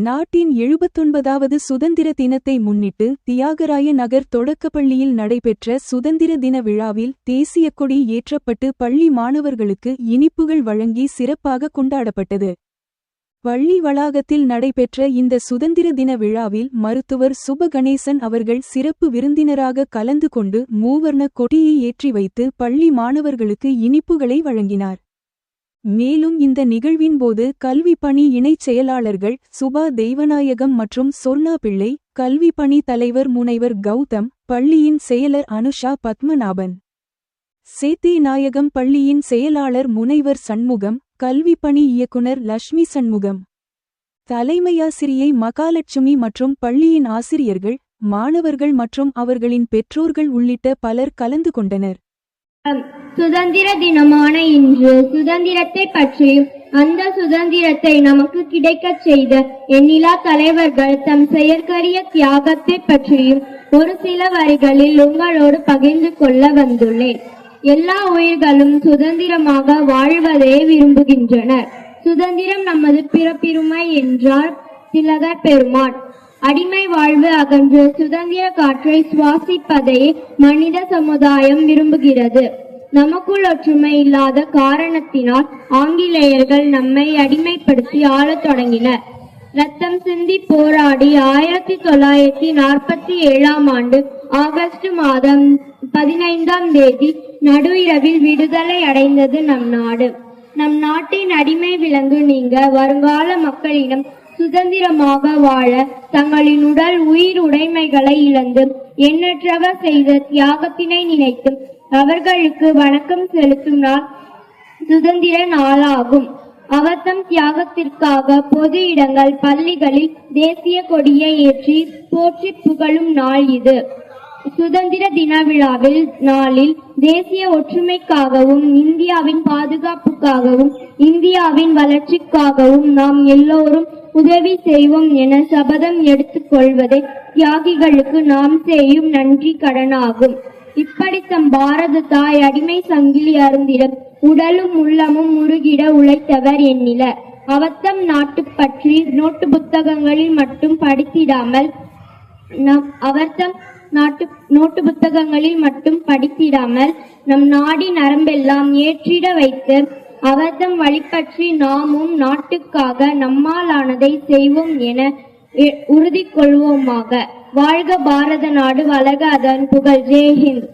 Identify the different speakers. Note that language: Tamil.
Speaker 1: நாட்டின் 79வது சுதந்திர தினத்தை முன்னிட்டு தியாகராய நகர் தொடக்கப்பள்ளியில் நடைபெற்ற சுதந்திர தின விழாவில் தேசிய கொடி ஏற்றப்பட்டு பள்ளி மாணவர்களுக்கு இனிப்புகள் வழங்கி சிறப்பாக கொண்டாடப்பட்டது. பள்ளி வளாகத்தில் நடைபெற்ற இந்த சுதந்திர தின விழாவில் மருத்துவர் சுப கணேசன் அவர்கள் சிறப்பு விருந்தினராக கலந்து கொண்டு மூவர்ண கொடியை ஏற்றி வைத்து பள்ளி மாணவர்களுக்கு இனிப்புகளை வழங்கினார். மேலும் இந்த நிகழ்வின் போது கல்வி பணி இணைச் செயலாளர்கள் சுபா தெய்வநாயகம் மற்றும் சொர்ணா பிள்ளை, கல்வி பணி தலைவர் முனைவர் கௌதம், பள்ளியின் செயலர் அனுஷா பத்மநாபன், சேத்தே நாயகம் பள்ளியின் செயலாளர் முனைவர் சண்முகம், கல்வி பணி இயக்குனர் லட்சுமி சண்முகம், தலைமையாசிரியை மகாலட்சுமி மற்றும் பள்ளியின் ஆசிரியர்கள், மாணவர்கள் மற்றும் அவர்களின் பெற்றோர்கள் உள்ளிட்ட பலர் கலந்து கொண்டனர்.
Speaker 2: சுதந்திர தினமான இன்று சுதந்திரத்தை பற்றியும் அந்த சுதந்திரத்தை நமக்கு கிடைக்கச் செய்த எண்ணிலா தலைவர்கள் தம் செயற்கரிய தியாகத்தை பற்றியும் ஒரு சில வரிகளில் உங்களோடு பகிர்ந்து கொள்ள வந்துள்ளேன். எல்லா உயிர்களும் சுதந்திரமாக வாழ்வதே விரும்புகின்றனர். சுதந்திரம் நமது பிறப்புரிமை என்றார் திலகர் பெருமான். அடிமை வாழ்வு அகன்று சுதந்திர காற்றை சுவாசிப்பதையே மனித சமுதாயம் விரும்புகிறது. நமக்குள் ஒற்றுமை இல்லாத காரணத்தினால் ஆங்கிலேயர்கள் நம்மை அடிமைப்படுத்தி ஆளத் தொடங்கினர். ரத்தம் சிந்தி போராடி 1947 ஆண்டு ஆகஸ்ட் மாதம் 15ஆம் தேதி நடு இரவில் விடுதலை அடைந்தது நம் நாடு. நம் நாட்டின் அடிமை விலங்கு நீங்க வருங்கால மக்களிடம் சுதந்திரமாக வாழ தங்களின் உடல் உயிர் உடைமைகளை இழந்து எண்ணற்றவர் செய்த தியாகத்தினை நினைத்து அவர்களுக்கு வணக்கம் செலுத்தும் நாள் சுதந்திர நாளாகும். அவர் தம் தியாகத்திற்காக பொது இடங்கள், பள்ளிகளில் தேசிய கொடியை ஏற்றி போற்றி புகழும் நாள் இது. சுதந்திர தின விழாவில் நாளில் தேசிய ஒற்றுமைக்காகவும் இந்தியாவின் பாதுகாப்புக்காகவும் இந்தியாவின் வளர்ச்சிக்காகவும் நாம் எல்லோரும் உதவி செய்வோம் என சபதம் எடுத்துக் கொள்வதே தியாகிகளுக்கு நாம் செய்யும் நன்றி கடனாகும். இப்படி தம் பாரத தாய் அடிமை சங்கிலி அருந்திடம் உடலும் உள்ளமும் முருகிட உழைத்தவர் எண்ணிலர். அவத்தம் நாட்டு பற்றி நோட்டு புத்தகங்களில் மட்டும் படித்திடாமல் நம் நாடின் நரம்பெல்லாம் ஏற்றிட வைத்து அவர்தம் வழிபற்றி நாமும் நாட்டுக்காக நம்மாலானதை செய்வோம் என உறுதி கொள்வோமாக. வாழ்க பாரத நாடு, வளர்க அதன் புகழ். ஜெய் ஹிந்த்.